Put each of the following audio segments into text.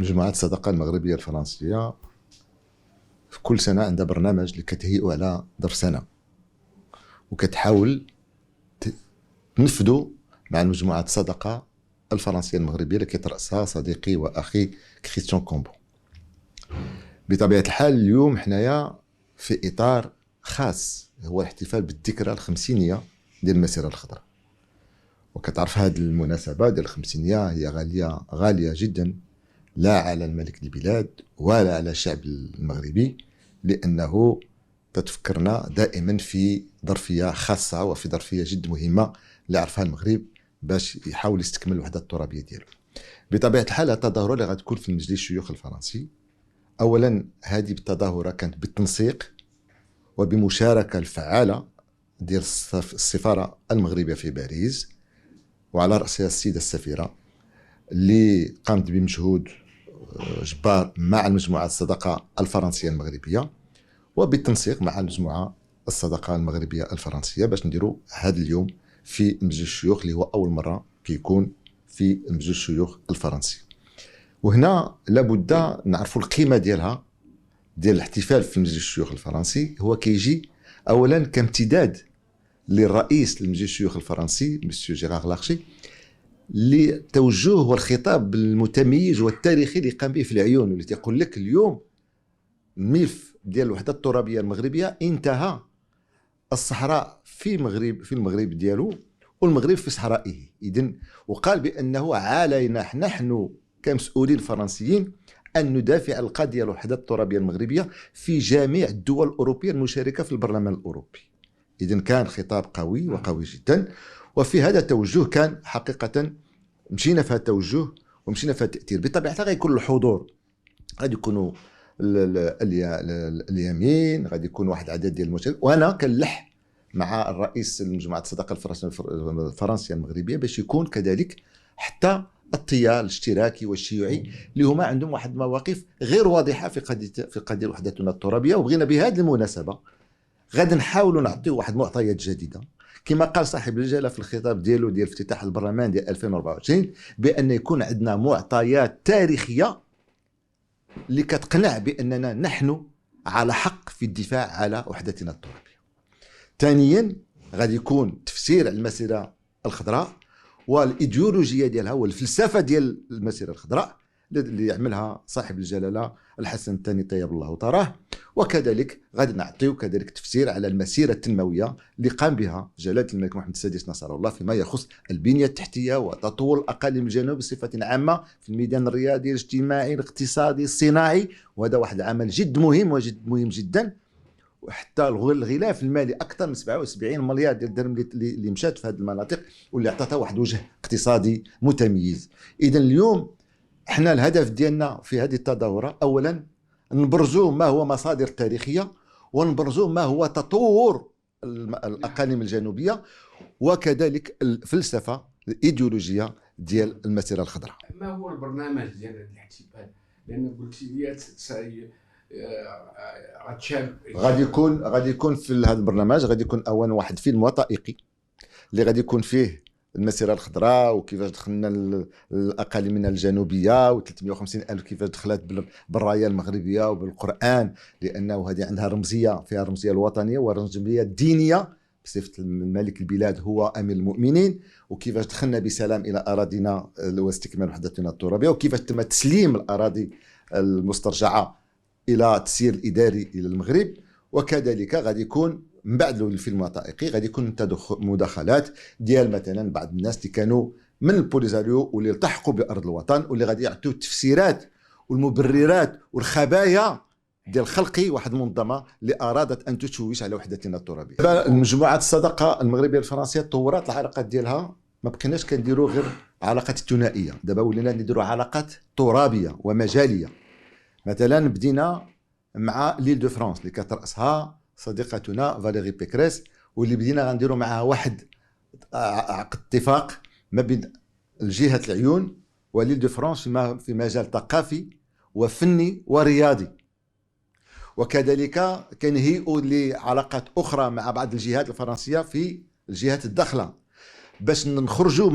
مجموعة الصداقة المغربية الفرنسية في كل سنة عندها برنامج اللي كتهيئو على ظرف سنة، وكتحاول تنفذوا مع مجموعة الصداقة الفرنسية المغربية اللي كيترأسها صديقي وأخي كريستيان كومبو. بطبيعة الحال اليوم حنايا في إطار خاص، هو الاحتفال بالذكرى الخمسينية ديال المسيرة الخضراء. وكتعرف هذه المناسبة ديال الخمسينية هي غالية جدا، لا على الملك البلاد ولا على الشعب المغربي، لأنه تتفكرنا دائما في ظرفية خاصة وفي ظرفية جد مهمة اللي عرفها المغرب باش يحاول يستكمل الوحدة الترابية ديالو. بطبيعة الحال التظاهرة اللي غتكون في المجلس الشيوخ الفرنسي، أولا هذه التظاهرة كانت بالتنسيق وبمشاركة الفعالة ديال السفارة المغربية في باريس، وعلى رأسها السيدة السفيرة اللي قامت بمجهود جبار مع المجموعة الصداقة الفرنسية المغربية، وبالتنسيق مع المجموعة الصداقة المغربية الفرنسية باش نديروا هذا اليوم في مجلس الشيوخ اللي هو أول مرة كيكون في مجلس الشيوخ الفرنسي. وهنا لابد نعرفوا القيمة ديالها ديال الاحتفال في مجلس الشيوخ الفرنسي. هو كيجي أولا كامتداد للرئيس لمجلس الشيوخ الفرنسي مسيو جيرار لارشي، لتوجه والخطاب المتميز والتاريخي اللي قام به في العيون، واللي تيقول لك اليوم الملف ديال الوحدة الترابية المغربية انتهى. الصحراء في المغرب ديالو والمغرب في صحرائه. إذن وقال بأنه علينا نحن كمسؤولين فرنسيين أن ندافع القضية الوحدة الترابية المغربية في جميع الدول الأوروبية المشاركة في البرلمان الأوروبي. إذن كان خطاب قوي وقوي جدا، وفي هذا التوجه كان حقيقة مشينا في هذا التوجه ومشينا في هذا التأثير. بطبيعة الحال غيكون الحضور، غادي يكونوا اليمين، غادي يكون واحد العدد ديال المشاركين، وانا كنلح مع الرئيس مجموعة الصداقة الفرنسية المغربية باش يكون كذلك حتى التيار الاشتراكي والشيوعي اللي هما عندهم واحد المواقف غير واضحة في قضية وحدتنا الترابية. وبغينا بهذه المناسبة غادي نحاولوا نعطيو واحد المعطيات جديدة، كما قال صاحب الجلالة في الخطاب ديالو ديال افتتاح البرلمان ديال 2024، بأن يكون عندنا معطيات تاريخية اللي كتقنع بأننا نحن على حق في الدفاع على وحدتنا الترابية. ثانيا غادي يكون تفسير المسيرة الخضراء والإيديولوجية ديالها والفلسفة ديال المسيرة الخضراء اللي يعملها صاحب الجلالة الحسن الثاني طيب الله طراه. وكذلك غادي نعطيو كذلك تفسير على المسيرة التنموية اللي قام بها جلالة الملك محمد السادس نصر الله فيما يخص البنية التحتية وتطور الأقاليم الجنوب بصفة عامة في الميدان الرياضي الاجتماعي الاقتصادي الصناعي. وهذا واحد العمل جد مهم وجد مهم جدا. وحتى الغلاف المالي اكثر من 77 مليار ديال الدرهم اللي مشات في هذه المناطق واللي عطاتها واحد وجه اقتصادي متميز. اذا اليوم احنا الهدف ديالنا في هذه التظاهره اولا نبرزوا ما هو مصادر تاريخيه، ونبرزوا ما هو تطور الاقاليم الجنوبيه، وكذلك الفلسفه الايديولوجيه ديال المسيره الخضراء. ما هو البرنامج ديال الاحتفال؟ لان قلت لي غادي يكون في هذا البرنامج غادي يكون اولا واحد فيلم وثائقي اللي غادي يكون فيه المسيره الخضراء وكيفاش دخلنا الاقاليم الجنوبيه و350 الف كيفاش دخلت بالرايه المغربيه وبالقران، لانه هذه عندها رمزيه، فيها الرمزيه الوطنيه والرمزيه الدينيه بصفه الملك البلاد هو امير المؤمنين، وكيفاش دخلنا بسلام الى اراضينا واستكمال وحدتنا الترابيه، وكيفاش تم تسليم الاراضي المسترجعه الى التسيير الاداري الى المغرب. وكذلك غادي يكون من بعد الفيلم الوثائقي غادي يكون مداخلات ديال مثلا بعض الناس اللي كانوا من البوليزاريو واللي التحقوا بارض الوطن واللي غادي يعطيو التفسيرات والمبررات والخبايا ديال خلق واحد المنظمه اللي ارادت ان تشوش على وحدتنا الترابيه. مجموعه الصداقه المغربيه الفرنسيه طورت العلاقات ديالها، ما بقيناش كنديروا غير علاقات ثنائيه، دابا ولينا نديروا علاقات ترابيه ومجاليه. مثلا بدينا مع ليل دو فرانس اللي كترأسها صديقتنا فاليري بيكريس، واللي بدينا غنديروا معها واحد عقد اتفاق ما بين الجهة العيون وليل دو فرانس في مجال ثقافي وفني ورياضي. وكذلك كنهيئوا لعلاقات اخرى مع بعض الجهات الفرنسيه في الجهات الداخله باش نخرجوا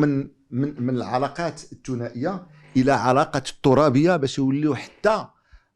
من العلاقات الثنائيه الى علاقه الترابيه باش يوليو حتى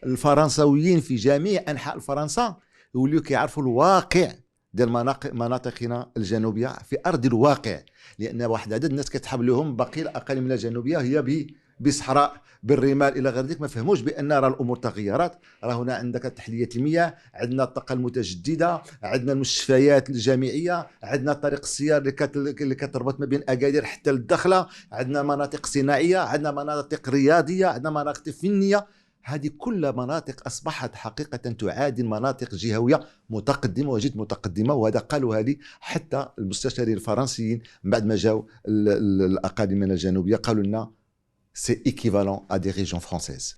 الفرنساويين في جميع انحاء فرنسا يوليو كيعرفوا الواقع ديال مناطقنا الجنوبيه في ارض الواقع، لان واحد عدد الناس كتحب لهم باقي الاقاليم الجنوبيه هي بصحراء بالرمال الى غير ذلك، ما فهموش بان راه الامور تغيرات. راه هنا عندك تحليه المياه، عندنا الطاقه المتجدده، عندنا المستشفيات الجامعيه، عندنا طريق السيار اللي كتربط ما بين اكادير حتى للدخله، عندنا مناطق صناعيه، عندنا مناطق رياضيه، عندنا مناطق فنيه. هذه كل مناطق اصبحت حقيقه تعادل مناطق جهويه متقدمه وجد متقدمه، وهذا قالوا هذه حتى المستشارين الفرنسيين بعد ما جاوا الاقاليم الجنوبيه قالوا لنا سي ايكيفالون ا دي ريجون فرانسيز.